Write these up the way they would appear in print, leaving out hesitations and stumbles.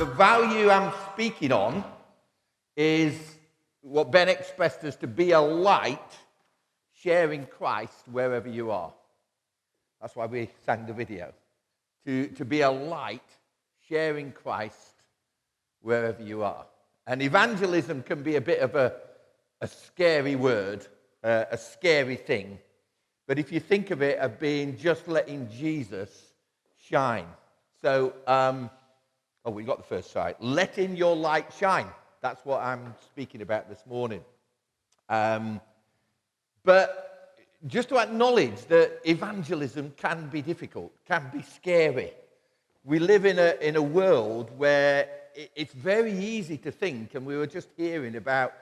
the value I'm speaking on is what Ben expressed as to be a light sharing Christ wherever you are. That's why we sang the video. To be a light sharing Christ wherever you are. And evangelism can be a bit of a scary word, a scary thing. But if you think of it as being just letting Jesus shine. So, we got the first side. Letting your light shine. That's what I'm speaking about this morning. But just to acknowledge that evangelism can be difficult, can be scary. We live in a world where it's very easy to think, and we were just hearing about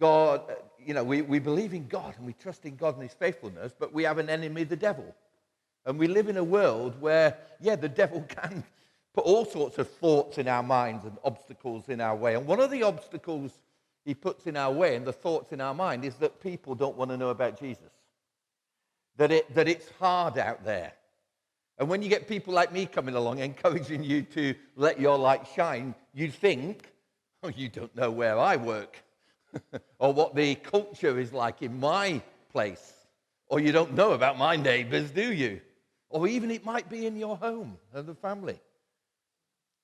God, we believe in God and we trust in God and his faithfulness, but we have an enemy, the devil. And we live in a world where, the devil can put all sorts of thoughts in our minds and obstacles in our way. And one of the obstacles he puts in our way and the thoughts in our mind is that people don't want to know about Jesus. That it's hard out there. And when you get people like me coming along encouraging you to let your light shine, you think, you don't know where I work or what the culture is like in my place. Or you don't know about my neighbors, do you? Or even it might be in your home and the family.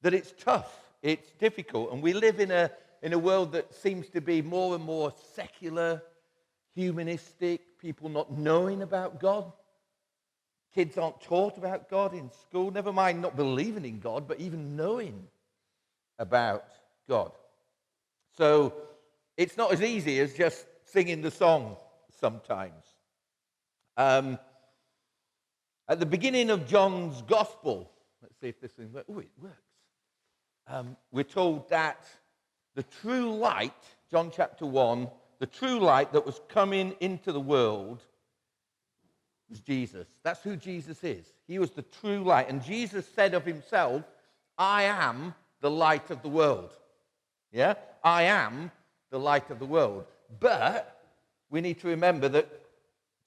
That it's tough, it's difficult, and we live in a world that seems to be more and more secular, humanistic, people not knowing about God. Kids aren't taught about God in school, never mind not believing in God, but even knowing about God. So it's not as easy as just singing the song sometimes. At the beginning of John's Gospel, let's see if this thing works. Oh, it works. We're told that the true light, John chapter 1, the true light that was coming into the world was Jesus. That's who Jesus is. He was the true light. And Jesus said of himself, I am the light of the world. Yeah? I am the light of the world. But we need to remember that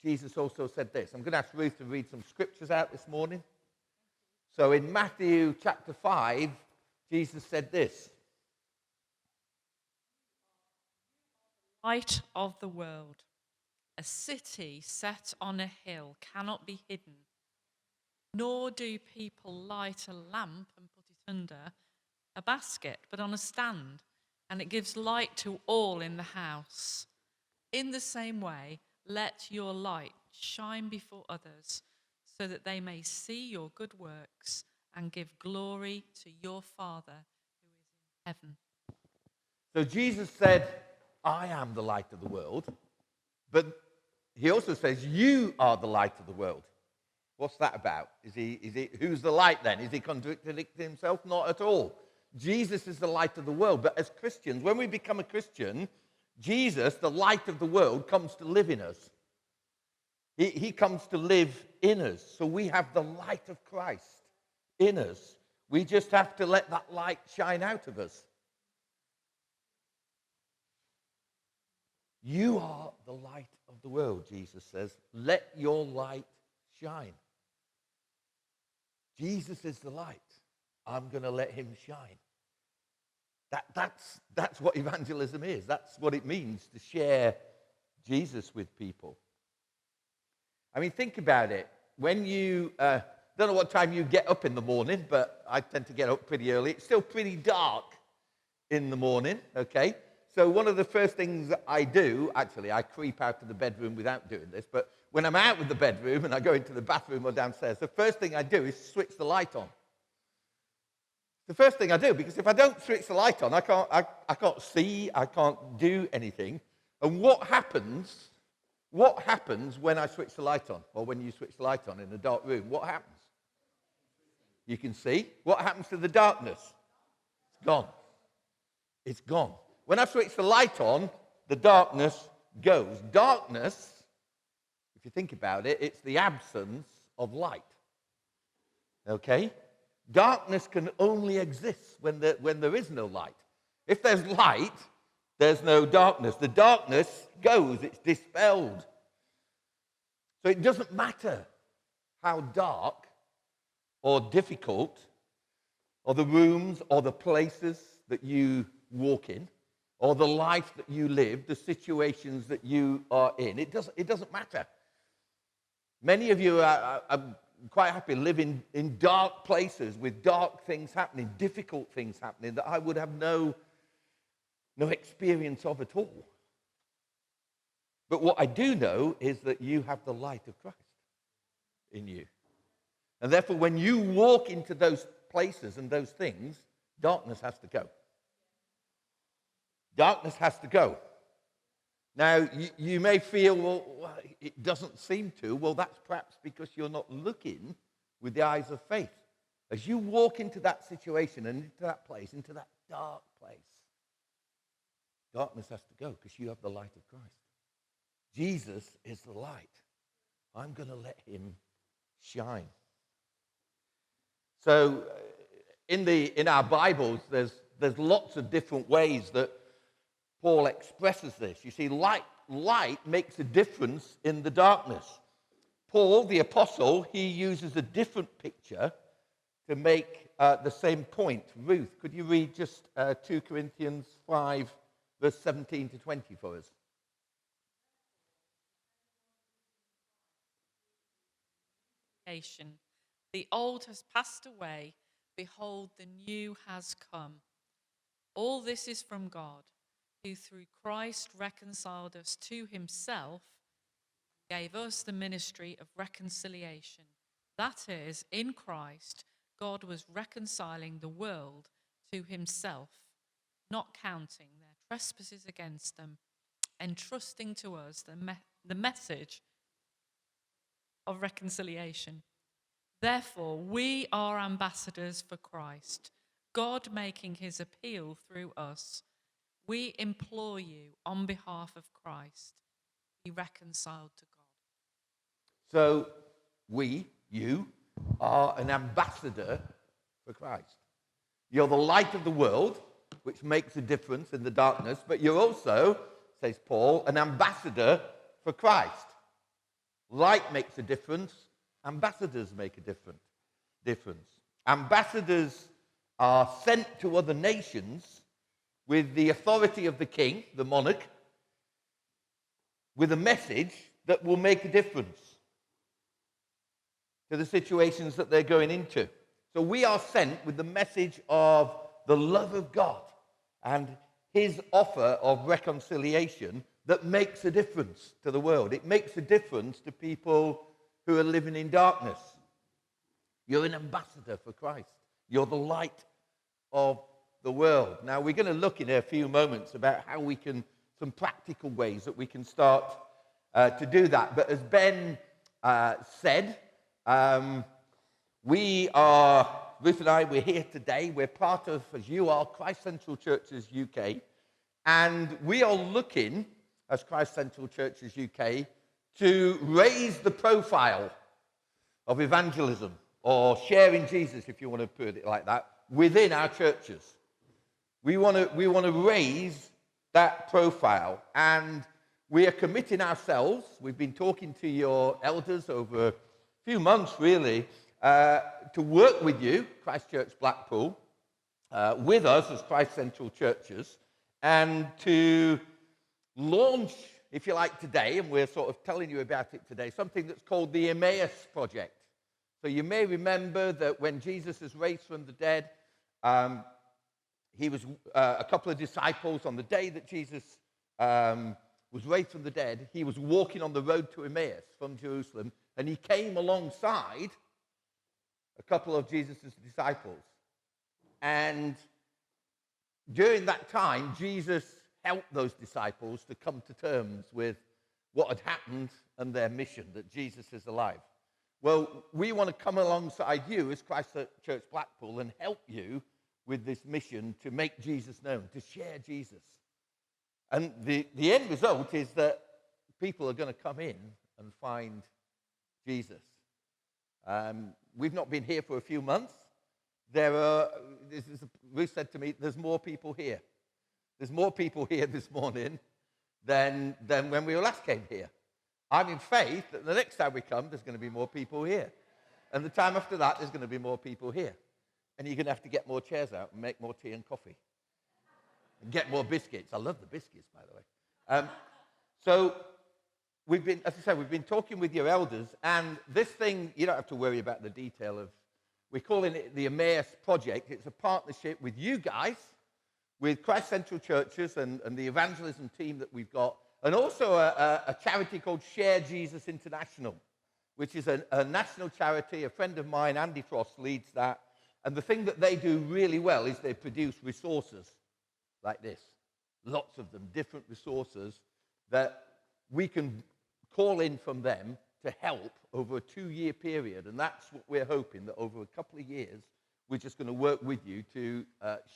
Jesus also said this. I'm going to ask Ruth to read some scriptures out this morning. So in Matthew chapter 5, Jesus said this. Light of the world. A city set on a hill cannot be hidden, nor do people light a lamp and put it under a basket, but on a stand, and it gives light to all in the house. In the same way, let your light shine before others, so that they may see your good works and give glory to your Father who is in heaven. So Jesus said, I am the light of the world, but he also says, you are the light of the world. What's that about? Who's the light then? Is he contradicting himself? Not at all. Jesus is the light of the world, but as Christians, when we become a Christian, Jesus, the light of the world, comes to live in us. He comes to live in us. So we have the light of Christ in us. We just have to let that light shine out of us. You are the light of the world, Jesus says. Let your light shine. Jesus is the light. I'm going to let him shine. That's what evangelism is. That's what it means to share Jesus with people. I mean, think about it. When you, don't know what time you get up in the morning, but I tend to get up pretty early. It's still pretty dark in the morning, okay? So one of the first things I do, actually, I creep out of the bedroom without doing this, but when I'm out of the bedroom and I go into the bathroom or downstairs, the first thing I do is switch the light on. The first thing I do, because if I don't switch the light on, I can't see, I can't do anything. And what happens when I switch the light on? Or when you switch the light on in a dark room, what happens? You can see. What happens to the darkness? It's gone. It's gone. When I switch the light on, the darkness goes. Darkness, if you think about it, it's the absence of light. Okay? Darkness can only exist when there is no light. If there's light, there's no darkness. The darkness goes, it's dispelled. So it doesn't matter how dark or difficult or the rooms, or the places that you walk in, or the life that you live, the situations that you are in. It doesn't matter. Many of you are quite happy living in dark places with dark things happening, difficult things happening that I would have no experience of at all. But what I do know is that you have the light of Christ in you. And therefore, when you walk into those places and those things, darkness has to go. Darkness has to go. Now, you may feel, well, it doesn't seem to. Well, that's perhaps because you're not looking with the eyes of faith. As you walk into that situation and into that place, into that dark place, darkness has to go because you have the light of Christ. Jesus is the light. I'm going to let him shine. So in our Bibles, there's lots of different ways that Paul expresses this. You see, light makes a difference in the darkness. Paul, the apostle, he uses a different picture to make the same point. Ruth, could you read just 2 Corinthians 5, verse 17 to 20 for us? The old has passed away. Behold, the new has come. All this is from God, who through Christ reconciled us to himself, gave us the ministry of reconciliation. That is, in Christ, God was reconciling the world to himself, not counting their trespasses against them, entrusting to us the message of reconciliation. Therefore, we are ambassadors for Christ, God making his appeal through us. We implore you on behalf of Christ, be reconciled to God. So you are an ambassador for Christ. You're the light of the world, which makes a difference in the darkness, but you're also, says Paul, an ambassador for Christ. Light makes a difference. Ambassadors make a difference. Ambassadors are sent to other nations with the authority of the king, the monarch, with a message that will make a difference to the situations that they're going into. So we are sent with the message of the love of God and his offer of reconciliation that makes a difference to the world. It makes a difference to people who are living in darkness. You're an ambassador for Christ. You're the light of the world. Now, we're going to look in a few moments about how we can, some practical ways that we can start to do that. But as Ben said, Ruth and I, we're here today. We're part of, as you are, Christ Central Churches UK. And we are looking, as Christ Central Churches UK, to raise the profile of evangelism, or sharing Jesus, if you want to put it like that, within our churches. We want to raise that profile, and we are committing ourselves. We've been talking to your elders over a few months, really, to work with you, Christ Church Blackpool, with us as Christ Central Churches, and to launch, if you like, today, and we're sort of telling you about it today, something that's called the Emmaus Project. So you may remember that when Jesus is raised from the dead, he was a couple of disciples on the day that Jesus was raised from the dead. He was walking on the road to Emmaus from Jerusalem, and he came alongside a couple of Jesus' disciples. And during that time, Jesus helped those disciples to come to terms with what had happened and their mission, that Jesus is alive. Well, we want to come alongside you as Christ Church Blackpool and help you with this mission to make Jesus known, to share Jesus. And the end result is that people are going to come in and find Jesus. We've not been here for a few months. Ruth said to me, there's more people here. There's more people here this morning than when we last came here. I'm in faith that the next time we come, there's going to be more people here. And the time after that, there's going to be more people here. And you're going to have to get more chairs out and make more tea and coffee. And get more biscuits. I love the biscuits, by the way. So we've been, as I said, we've been talking with your elders, and this thing, you don't have to worry about the detail of, we're calling it the Emmaus Project. It's a partnership with you guys, with Christ Central Churches and the evangelism team that we've got, and also a charity called Share Jesus International, which is a national charity. A friend of mine, Andy Frost, leads that. And the thing that they do really well is they produce resources like this. Lots of them, different resources that we can call in from them to help over a 2-year period. And that's what we're hoping, that over a couple of years, we're just going to work with you to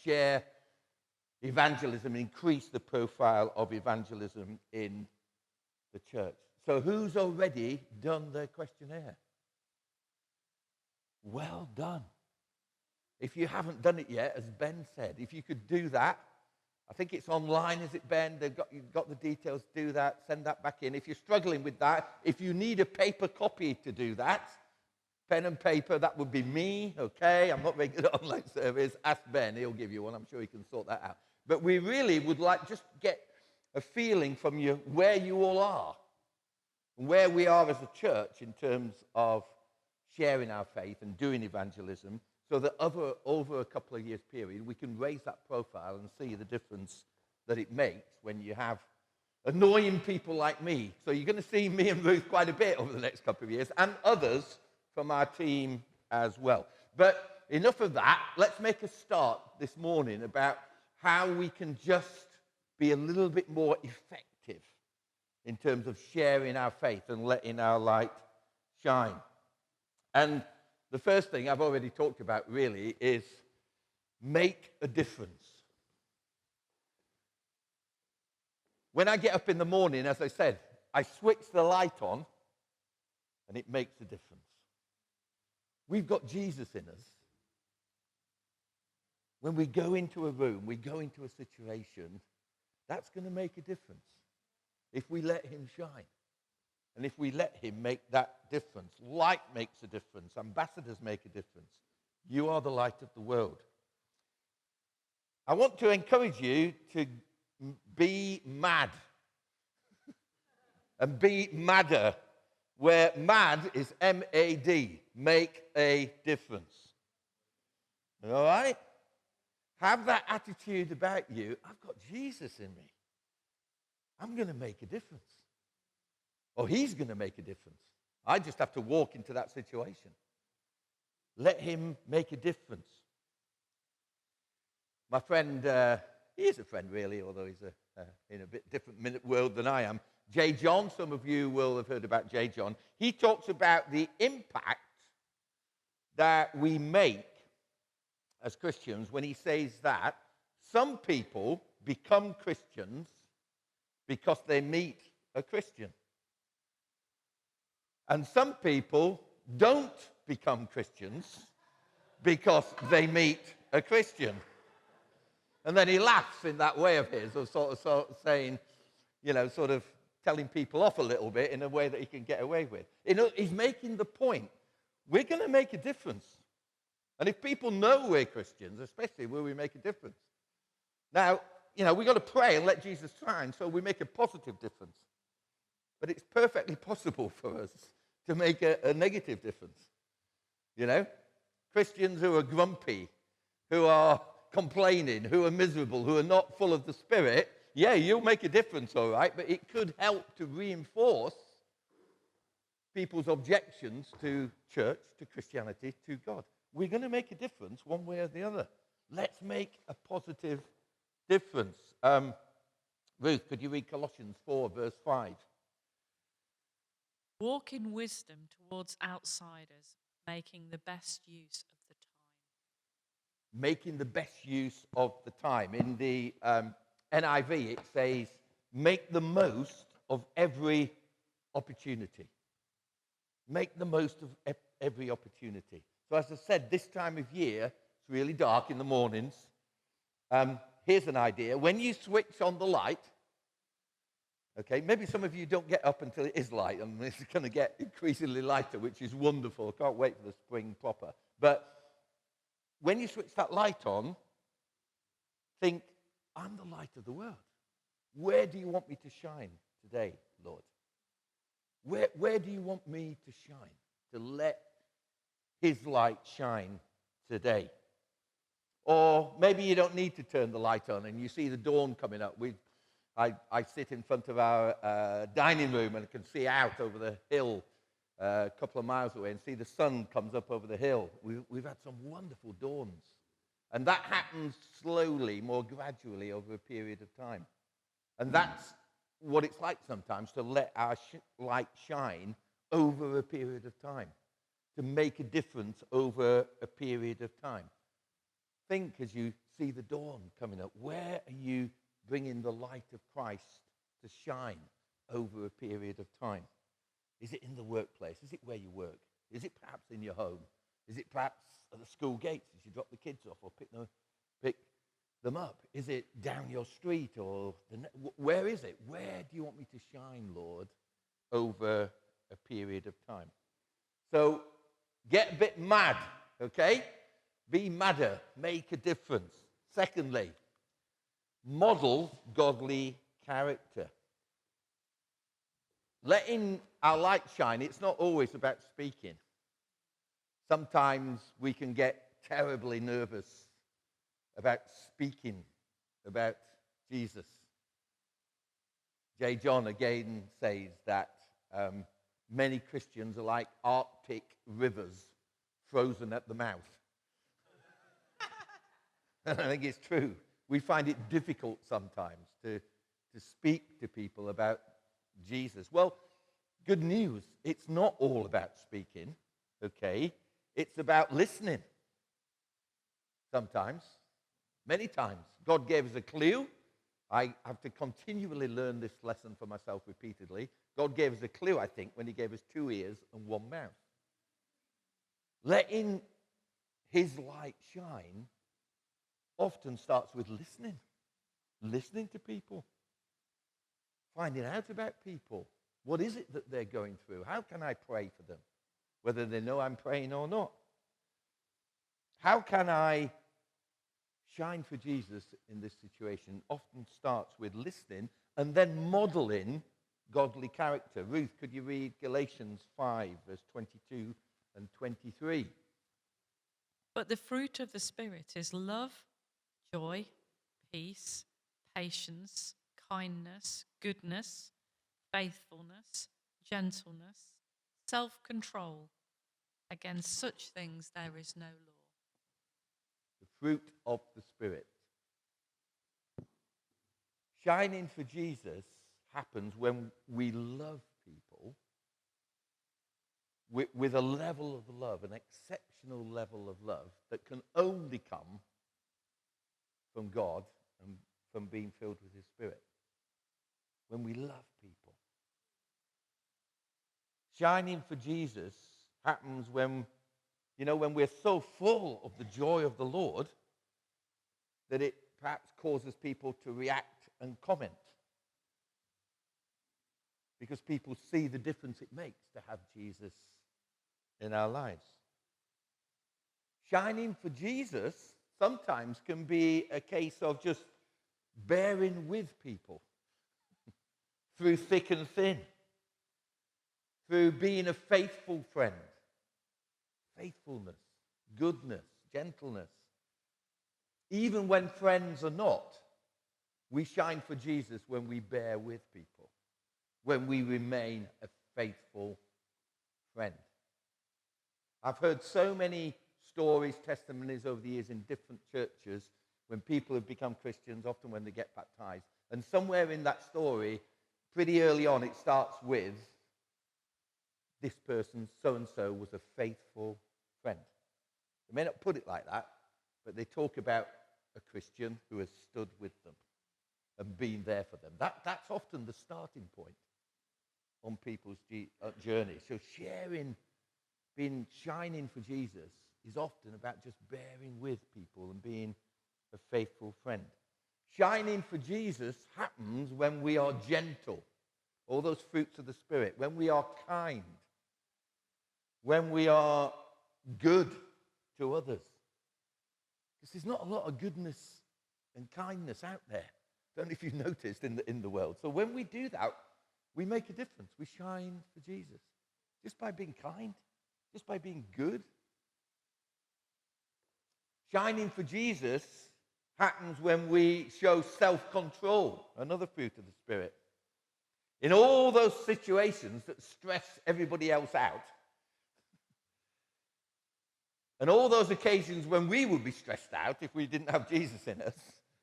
share evangelism and increase the profile of evangelism in the church. So who's already done their questionnaire? Well done. If you haven't done it yet, as Ben said, if you could do that, I think it's online, is it, Ben? You've got the details, do that, send that back in. If you're struggling with that, if you need a paper copy to do that, pen and paper, that would be me, okay? I'm not making an online service. Ask Ben, he'll give you one. I'm sure he can sort that out. But we really would like just get a feeling from you where you all are, and where we are as a church in terms of sharing our faith and doing evangelism, so that over a couple of years period, we can raise that profile and see the difference that it makes when you have annoying people like me. So you're going to see me and Ruth quite a bit over the next couple of years, and others from our team as well. But enough of that. Let's make a start this morning about how we can just be a little bit more effective in terms of sharing our faith and letting our light shine. And the first thing I've already talked about, really, is make a difference. When I get up in the morning, as I said, I switch the light on, and it makes a difference. We've got Jesus in us. When we go into a room, we go into a situation, that's going to make a difference if we let him shine. And if we let him make that difference. Light makes a difference. Ambassadors make a difference. You are the light of the world. I want to encourage you to be mad. And be madder. Where mad is M-A-D. Make a difference. All right? Have that attitude about you. I've got Jesus in me. I'm going to make a difference. Or he's going to make a difference. I just have to walk into that situation. Let him make a difference. My friend, he is a friend really, although he's in a bit different world than I am. J. John, some of you will have heard about J. John. He talks about the impact that we make as Christians when he says that some people become Christians because they meet a Christian. And some people don't become Christians because they meet a Christian. And then he laughs in that way of his, of sort of saying, sort of telling people off a little bit in a way that he can get away with. He's making the point. We're going to make a difference. And if people know we're Christians, especially, will we make a difference? Now, we've got to pray and let Jesus shine so we make a positive difference. But it's perfectly possible for us to make a negative difference. Christians who are grumpy, who are complaining, who are miserable, who are not full of the Spirit, yeah, you'll make a difference, all right, but it could help to reinforce people's objections to church, to Christianity, to God. We're going to make a difference one way or the other. Let's make a positive difference. Ruth, could you read Colossians 4, verse 5? Walk in wisdom towards outsiders, making the best use of the time. Making the best use of the time. In the NIV, it says, make the most of every opportunity. Make the most of every opportunity. So as I said, this time of year, it's really dark in the mornings. Here's an idea. When you switch on the light, okay, maybe some of you don't get up until it is light, and it's going to get increasingly lighter, which is wonderful. I can't wait for the spring proper. But when you switch that light on, think, I'm the light of the world. Where do you want me to shine today, Lord? Where do you want me to shine? To let his light shine today. Or maybe you don't need to turn the light on and you see the dawn coming up. I sit in front of our dining room and I can see out over the hill a couple of miles away and see the sun comes up over the hill. We've had some wonderful dawns. And that happens slowly, more gradually over a period of time. And that's what it's like sometimes to let our light shine over a period of time, to make a difference over a period of time. Think as you see the dawn coming up, where are you bringing the light of Christ to shine over a period of time? Is it in the workplace? Is it where you work? Is it perhaps in your home? Is it perhaps at the school gates as you drop the kids off or pick them up? Is it down your street or where is it? Where do you want me to shine, Lord, over a period of time? So get a bit mad, okay? Be madder. Make a difference. Secondly, model godly character. Letting our light shine, it's not always about speaking. Sometimes we can get terribly nervous about speaking about Jesus. J. John again says that many Christians are like Arctic rivers frozen at the mouth. And I think it's true. We find it difficult sometimes to speak to people about Jesus. Well, good news. It's not all about speaking, okay? It's about listening. Sometimes, many times. God gave us a clue. I have to continually learn this lesson for myself repeatedly. God gave us a clue, I think, when he gave us 2 ears and 1 mouth. Letting his light shine often starts with listening. Listening to people. Finding out about people. What is it that they're going through? How can I pray for them? Whether they know I'm praying or not. How can I shine for Jesus in this situation? Often starts with listening and then modeling godly character. Ruth, could you read Galatians 5, verse 22 and 23? But the fruit of the Spirit is love, joy, peace, patience, kindness, goodness, faithfulness, gentleness, self-control. Against such things there is no law. The fruit of the Spirit. Shining for Jesus happens when we love people with a level of love, an exceptional level of love that can only come from God and from being filled with his Spirit. When we love people. Shining for Jesus happens when we're so full of the joy of the Lord that it perhaps causes people to react and comment. Because people see the difference it makes to have Jesus in our lives. Shining for Jesus sometimes can be a case of just bearing with people through thick and thin, through being a faithful friend. Faithfulness, goodness, gentleness. Even when friends are not, we shine for Jesus when we bear with people, when we remain a faithful friend. I've heard so many stories, testimonies over the years in different churches when people have become Christians, often when they get baptized. And somewhere in that story, pretty early on, it starts with, this person, so-and-so, was a faithful friend. They may not put it like that, but they talk about a Christian who has stood with them and been there for them. That's often the starting point on people's journey. So shining for Jesus is often about just bearing with people and being a faithful friend. Shining for Jesus happens when we are gentle, all those fruits of the Spirit, when we are kind, when we are good to others, Because there's not a lot of goodness and kindness out there. I don't know if you've noticed in the world. So when we do that, we make a difference. We shine for Jesus. Just by being kind, just by being good. Shining for Jesus happens when we show self-control, another fruit of the Spirit. In all those situations that stress everybody else out, and all those occasions when we would be stressed out if we didn't have Jesus in us,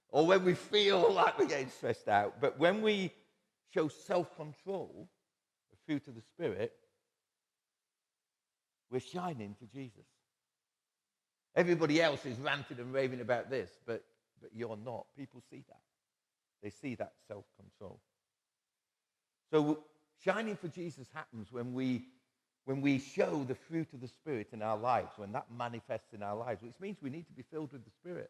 or when we feel like we're getting stressed out, but when we show self-control, the fruit of the Spirit, we're shining for Jesus. Everybody else is ranting and raving about this, but you're not. People see that. They see that self-control. So shining for Jesus happens when we show the fruit of the Spirit in our lives, when that manifests in our lives, which means we need to be filled with the Spirit.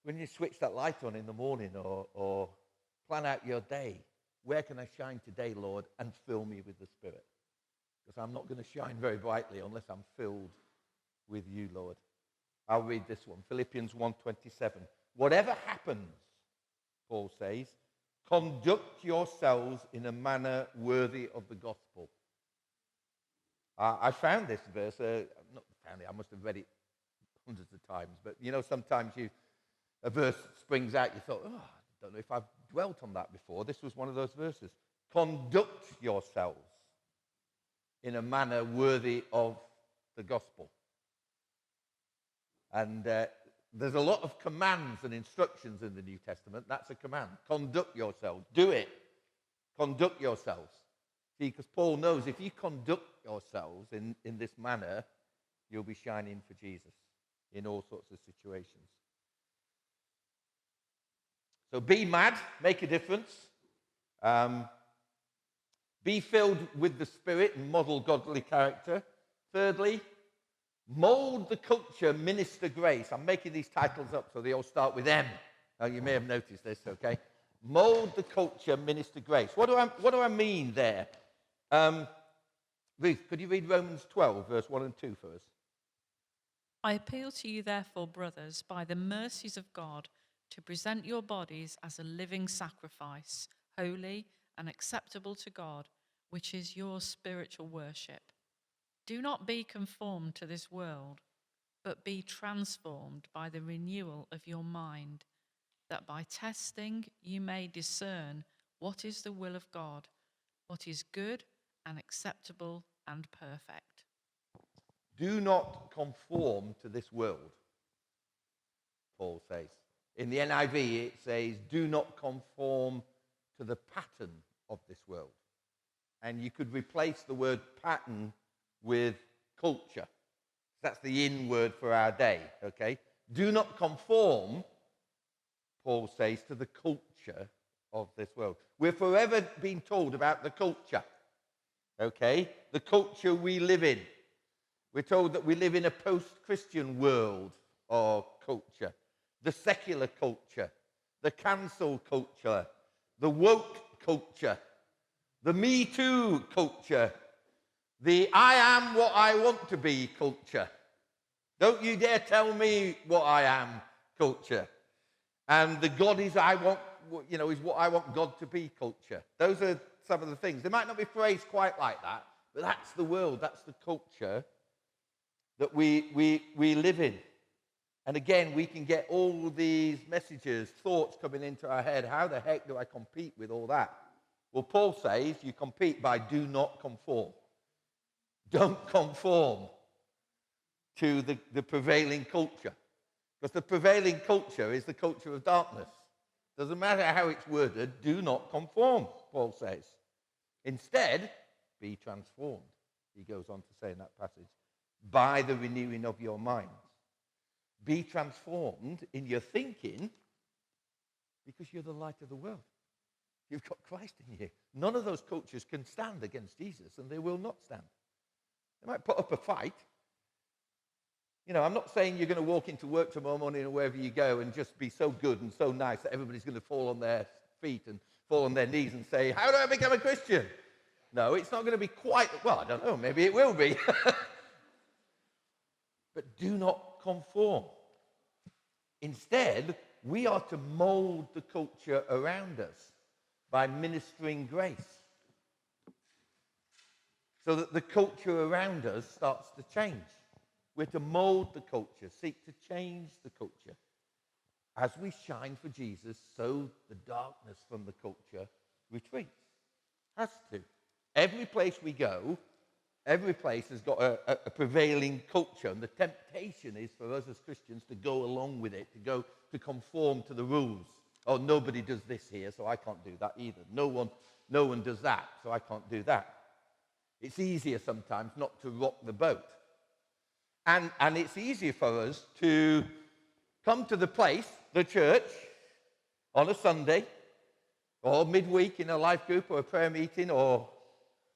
When you switch that light on in the morning or plan out your day, where can I shine today, Lord, and fill me with the Spirit? Because I'm not going to shine very brightly unless I'm filled with you, Lord. I'll read this one, Philippians 1:27. Whatever happens, Paul says, conduct yourselves in a manner worthy of the gospel. I found this verse, not found it, I must have read it hundreds of times, but sometimes a verse springs out, you thought, I don't know if I've dwelt on that before. This was one of those verses. Conduct yourselves in a manner worthy of the gospel. And there's a lot of commands and instructions in the New Testament. That's a command. Conduct yourselves. Do it. Conduct yourselves. See, because Paul knows if you conduct yourselves in this manner, you'll be shining for Jesus in all sorts of situations. So be mad, make a difference. Be filled with the Spirit and model godly character. Thirdly, mold the culture, minister grace. I'm making these titles up so they all start with M. Oh, you may have noticed this, okay? Mold the culture, minister grace. What do I mean there? Ruth, could you read Romans 12, verse 1 and 2 for us? I appeal to you, therefore, brothers, by the mercies of God, to present your bodies as a living sacrifice, holy and acceptable to God, which is your spiritual worship. Do not be conformed to this world, but be transformed by the renewal of your mind, that by testing you may discern what is the will of God, what is good and acceptable and perfect. Do not conform to this world, Paul says. In the NIV, it says, do not conform to the pattern of this world. And you could replace the word pattern with culture. That's the in word for our day, okay? Do not conform, Paul says, to the culture of this world. We're forever being told about the culture, okay? The culture we live in. We're told that we live in a post-Christian world or culture. The secular culture, the cancel culture, the woke culture, the Me Too culture, the I am what I want to be culture. Don't you dare tell me what I am culture. And the God is I want, is what I want God to be culture. Those are some of the things. They might not be phrased quite like that, but that's the world, that's the culture that we live in. And again, we can get all these messages, thoughts coming into our head. How the heck do I compete with all that? Well, Paul says you compete by do not conform. Don't conform to the prevailing culture. Because the prevailing culture is the culture of darkness. Doesn't matter how it's worded, do not conform, Paul says. Instead, be transformed, he goes on to say in that passage, by the renewing of your minds. Be transformed in your thinking because you're the light of the world. You've got Christ in you. None of those cultures can stand against Jesus, and they will not stand. They might put up a fight. I'm not saying you're going to walk into work tomorrow morning or wherever you go and just be so good and so nice that everybody's going to fall on their feet and fall on their knees and say, how do I become a Christian? No, it's not going to be quite, well, I don't know, maybe it will be. But do not not conform. Instead, we are to mold the culture around us by ministering grace, so that the culture around us starts to change. We're to mold the culture, seek to change the culture. As we shine for Jesus, so the darkness from the culture retreats. Has to. Every place we go, every place has got a prevailing culture, and the temptation is for us as Christians to go along with it, to conform to the rules. Oh, nobody does this here, so I can't do that either. No one does that, so I can't do that. It's easier sometimes not to rock the boat. And it's easier for us to come to the place, the church, on a Sunday, or midweek in a life group or a prayer meeting, or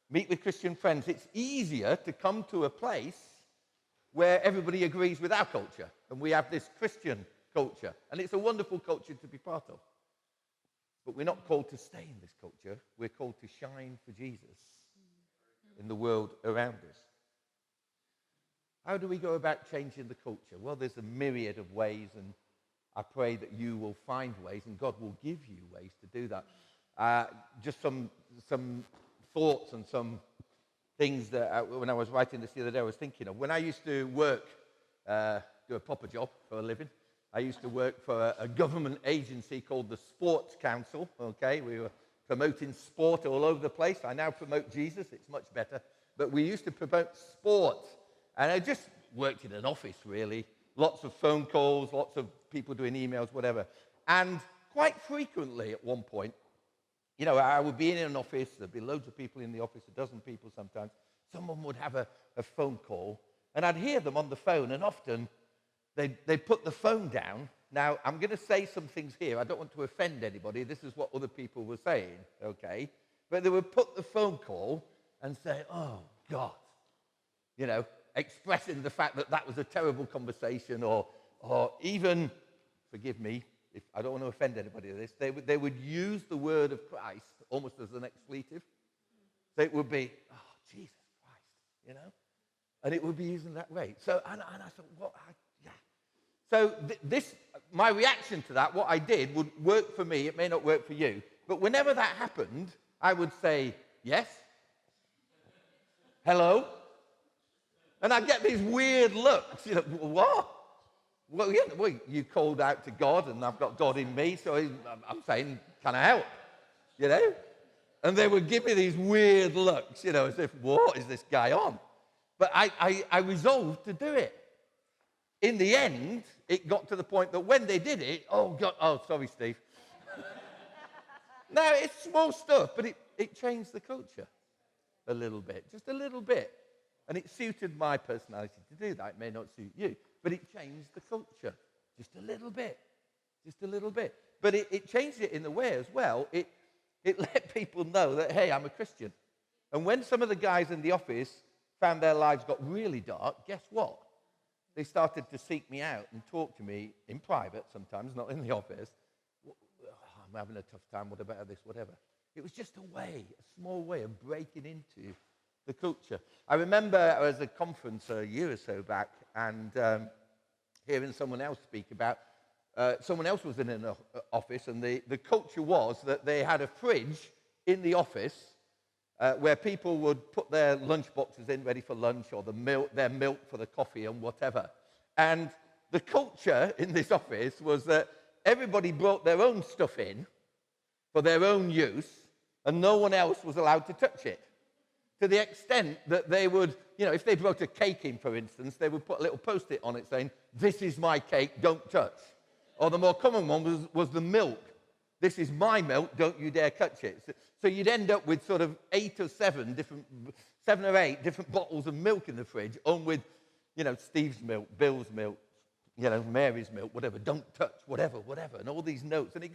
meet with Christian friends. It's easier to come to a place where everybody agrees with our culture, and we have this Christian culture. And it's a wonderful culture to be part of. But we're not called to stay in this culture. We're called to shine for Jesus in the world around us. How do we go about changing the culture? Well, there's a myriad of ways, and I pray that you will find ways, and God will give you ways to do that. Just some thoughts and some things that when I was writing this the other day, I was thinking of. When I used to work, do a proper job for a living, I used to work for a government agency called the Sports Council, okay? We were promoting sport all over the place. I now promote Jesus. It's much better. But we used to promote sport. And I just worked in an office, really. Lots of phone calls, lots of people doing emails, whatever. And quite frequently at one point, you know, I would be in an office. There'd be loads of people in the office, a dozen people sometimes. Someone would have a phone call. And I'd hear them on the phone, and often they'd put the phone down. Now, I'm going to say some things here. I don't want to offend anybody. This is what other people were saying, okay? But they would put the phone call and say, oh, God, you know, expressing the fact that that was a terrible conversation, or even, forgive me, if I don't want to offend anybody with this, they would use the word of Christ almost as an expletive. So it would be, oh, Jesus Christ, you know? And it would be used in that way. So, and I thought, what? Yeah. So my reaction to that, what I did, would work for me. It may not work for you. But whenever that happened, I would say, yes, hello. And I'd get these weird looks. You know, what? Well, yeah, you called out to God, and I've got God in me, so I'm saying, can I help? You know? And they would give me these weird looks, you know, as if, what is this guy on? But I resolved to do it. In the end, it got to the point that when they did it, oh, God, oh, sorry, Steve. Now, it's small stuff, but it changed the culture a little bit, just a little bit. And it suited my personality to do that. It may not suit you, but it changed the culture just a little bit, just a little bit. But it changed it in the way as well. It let people know that, hey, I'm a Christian. And when some of the guys in the office found their lives got really dark, guess what? They started to seek me out and talk to me in private sometimes, not in the office. Oh, I'm having a tough time, what about this, whatever. It was just a way, a small way of breaking into the culture. I remember I was at a conference a year or so back, and hearing someone else speak about, someone else was in an office, and the culture was that they had a fridge in the office where people would put their lunch boxes in ready for lunch, or their milk for the coffee and whatever. And the culture in this office was that everybody brought their own stuff in for their own use, and no one else was allowed to touch it. To the extent that they would, you know, if they brought a cake in, for instance, they would put a little post-it on it saying, this is my cake, don't touch. Or the more common one was the milk. This is my milk, don't you dare touch it. So you'd end up with sort of 7 or 8 different bottles of milk in the fridge, on with, you know, Steve's milk, Bill's milk, you know, Mary's milk, whatever, don't touch, whatever, and all these notes. And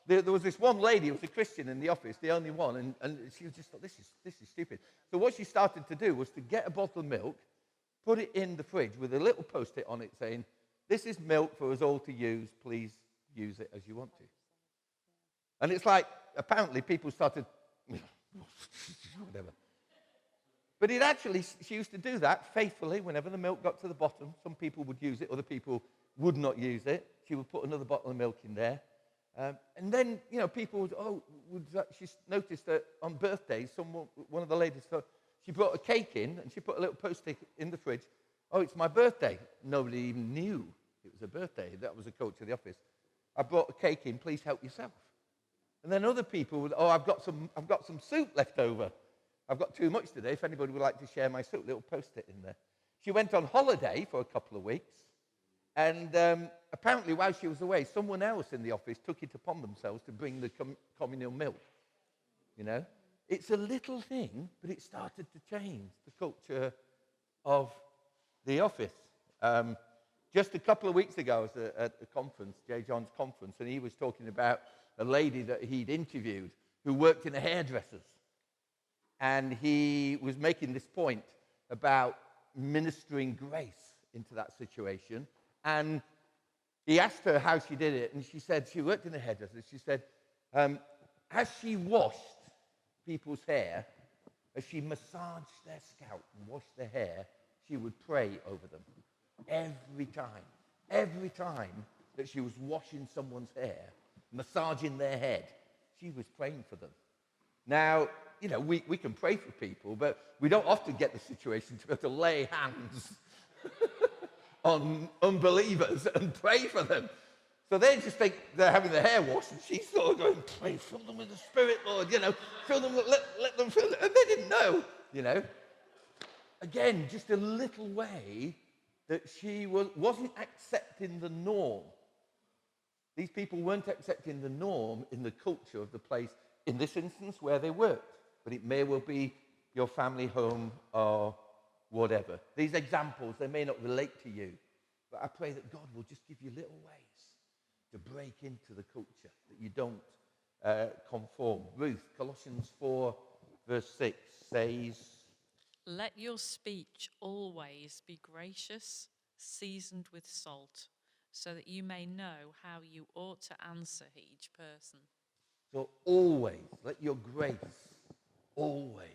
there was this one lady who was a Christian in the office, the only one, and she was just thought, this is stupid. So what she started to do was to get a bottle of milk, put it in the fridge with a little post-it on it saying, this is milk for us all to use, please use it as you want to. And it's like, apparently people started, whatever. But she used to do that faithfully whenever the milk got to the bottom. Some people would use it, other people would not use it. She would put another bottle of milk in there. And then, people she noticed that on birthdays, one of the ladies thought, she brought a cake in and she put a little post-it in the fridge. Oh, it's my birthday. Nobody even knew it was a birthday. That was a coach of the office. I brought a cake in, please help yourself. And then other people would, I've got some soup left over. I've got too much today. If anybody would like to share my soup, little post-it in there. She went on holiday for a couple of weeks. And apparently while she was away, someone else in the office took it upon themselves to bring the communal milk. It's a little thing, but it started to change the culture of the office. Just a couple of weeks ago, I was at a conference, J. John's conference, and he was talking about a lady that he'd interviewed who worked in a hairdresser's. And he was making this point about ministering grace into that situation. And he asked her how she did it, and she said she worked in a hairdresser's. She said, as she washed people's hair, as she massaged their scalp and washed their hair, she would pray over them. Every time that she was washing someone's hair, massaging their head, she was praying for them. Now, we can pray for people, but we don't often get the situation to be able to lay hands on unbelievers and pray for them. So they just think they're having their hair washed, and she's sort of going, pray, fill them with the Spirit, Lord, fill them, let them fill it. And they didn't know, Again, just a little way that she wasn't accepting the norm. These people weren't accepting the norm in the culture of the place, in this instance, where they worked. But it may well be your family home or whatever. These examples, they may not relate to you, but I pray that God will just give you little ways to break into the culture, that you don't conform. Ruth, Colossians 4, verse 6 says, Let your speech always be gracious, seasoned with salt, so that you may know how you ought to answer each person. So always, let your grace always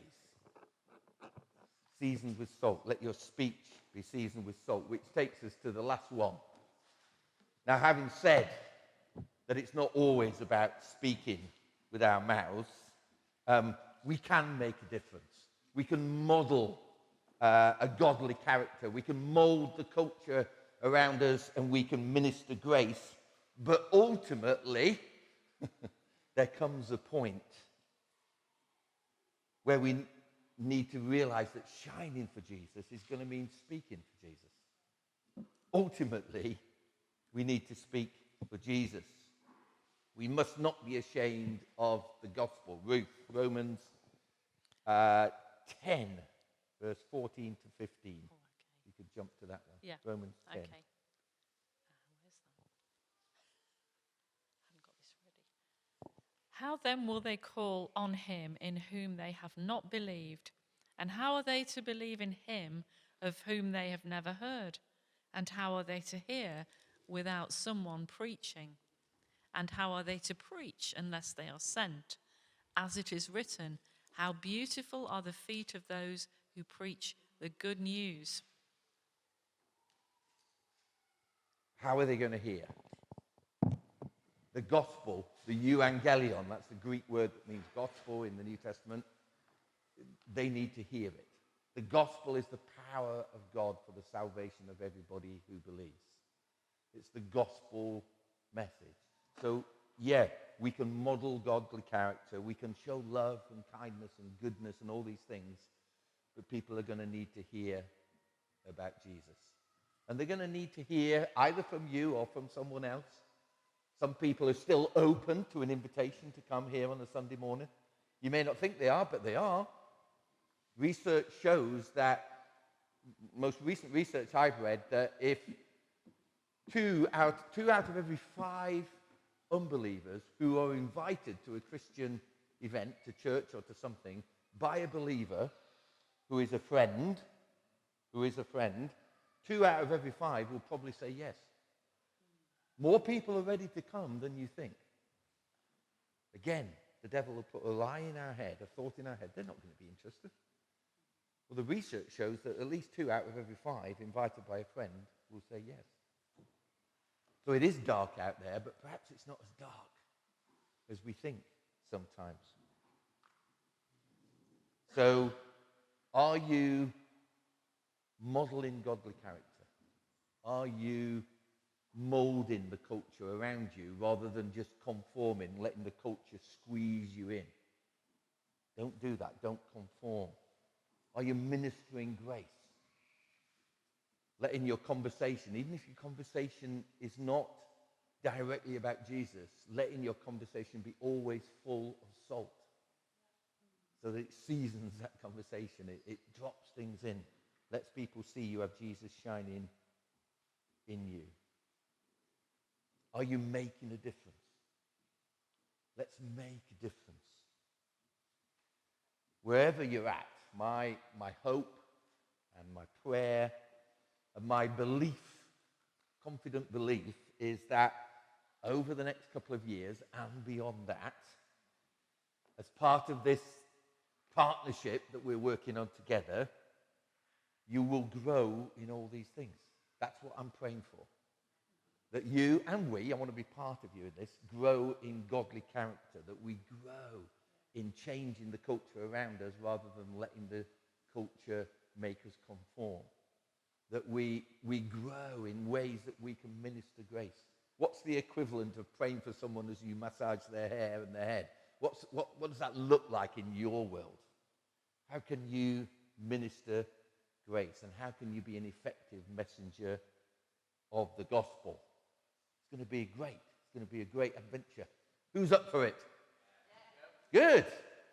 seasoned with salt. Let your speech be seasoned with salt, which takes us to the last one. Now, having said that it's not always about speaking with our mouths, we can make a difference. We can model a godly character. We can mold the culture around us, and we can minister grace. But ultimately, there comes a point where we need to realize that shining for Jesus is going to mean speaking for Jesus. Ultimately, we need to speak for Jesus. We must not be ashamed of the gospel. Romans 10, verse 14 to 15. Oh, okay. You could jump to that one. Yeah. Romans 10. Okay. Where's that? I haven't got this ready. How then will they call on him in whom they have not believed? And how are they to believe in him of whom they have never heard? And how are they to hear without someone preaching? And how are they to preach unless they are sent? As it is written, how beautiful are the feet of those who preach the good news. How are they going to hear? The gospel, the euangelion, that's the Greek word that means gospel in the New Testament. They need to hear it. The gospel is the power of God for the salvation of everybody who believes. It's the gospel message. So, yeah, we can model godly character. We can show love and kindness and goodness and all these things. But people are going to need to hear about Jesus. And they're going to need to hear either from you or from someone else. Some people are still open to an invitation to come here on a Sunday morning. You may not think they are, but they are. Research shows that, most recent research I've read, that if two out of every 5 unbelievers who are invited to a Christian event, to church or to something, by a believer who is a friend, 2 out of every 5 will probably say yes. More people are ready to come than you think. Again, the devil will put a lie in our head, a thought in our head. They're not going to be interested. Well, the research shows that at least 2 out of every 5 invited by a friend will say yes. So it is dark out there, but perhaps it's not as dark as we think sometimes. So, are you modeling godly character? Are you molding the culture around you rather than just conforming, letting the culture squeeze you in? Don't do that. Don't conform. Are you ministering grace? Letting your conversation, even if your conversation is not directly about Jesus, letting your conversation be always full of salt so that it seasons that conversation. It drops things in. Lets people see you have Jesus shining in you. Are you making a difference? Let's make a difference. Wherever you're at, my hope and my prayer and my belief, confident belief, is that over the next couple of years and beyond that, as part of this partnership that we're working on together, you will grow in all these things. That's what I'm praying for. That you and we, I want to be part of you in this, grow in godly character, that we grow in changing the culture around us rather than letting the culture make us conform. That we grow in ways that we can minister grace. What's the equivalent of praying for someone as you massage their hair and their head? What does that look like in your world? How can you minister grace? And how can you be an effective messenger of the gospel? It's going to be great. It's going to be a great adventure. Who's up for it? Good,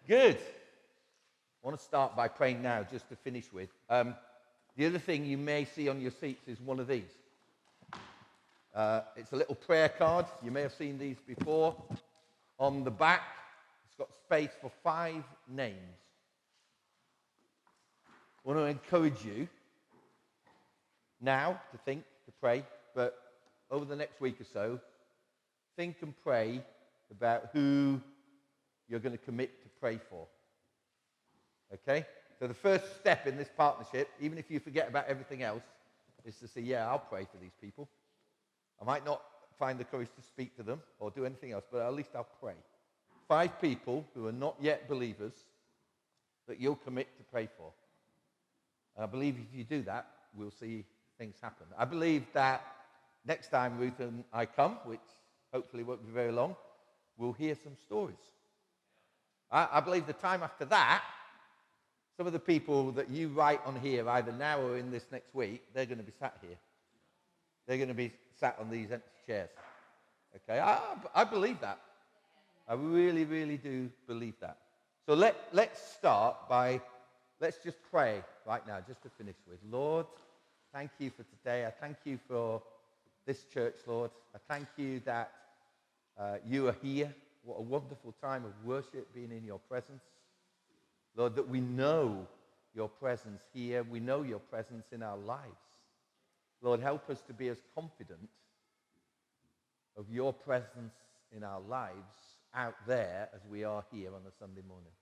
good. I want to start by praying now, just to finish with. The other thing you may see on your seats is one of these. It's a little prayer card. You may have seen these before. On the back, it's got space for 5 names. I want to encourage you now to think, to pray, but over the next week or so, think and pray about who you're going to commit to pray for. Okay? So the first step in this partnership, even if you forget about everything else, is to say, yeah, I'll pray for these people. I might not find the courage to speak to them or do anything else, but at least I'll pray. 5 people who are not yet believers that you'll commit to pray for. And I believe if you do that, we'll see things happen. I believe that next time Ruth and I come, which hopefully won't be very long, we'll hear some stories. I believe the time after that, some of the people that you write on here, either now or in this next week, they're going to be sat here. They're going to be sat on these empty chairs. Okay, I believe that. I really, really do believe that. So let's start by, let's just pray right now, just to finish with. Lord, thank you for today. I thank you for this church, Lord. I thank you that you are here. What a wonderful time of worship being in your presence. Lord, that we know your presence here. We know your presence in our lives. Lord, help us to be as confident of your presence in our lives out there as we are here on a Sunday morning.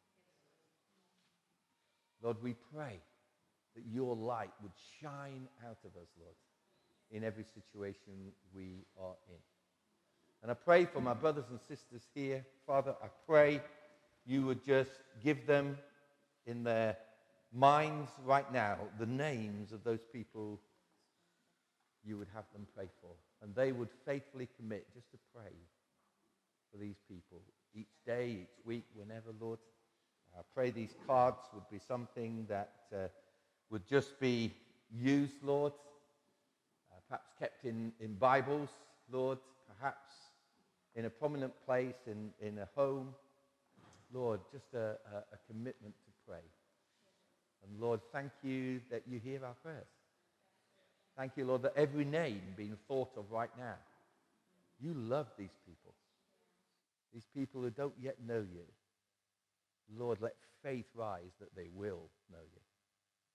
Lord, we pray that your light would shine out of us, Lord, in every situation we are in. And I pray for my brothers and sisters here. Father, I pray you would just give them in their minds right now the names of those people you would have them pray for. And they would faithfully commit just to pray for these people each day, each week, whenever, Lord. I pray these cards would be something that would just be used, Lord, perhaps kept in Bibles, Lord, perhaps in a prominent place, in a home. Lord, just a commitment to pray. And Lord, thank you that you hear our prayers. Thank you, Lord, that every name being thought of right now, you love these people. These people who don't yet know you. Lord, let faith rise that they will know you.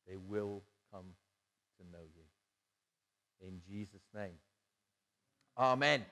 They will come to know you. In Jesus' name. Amen.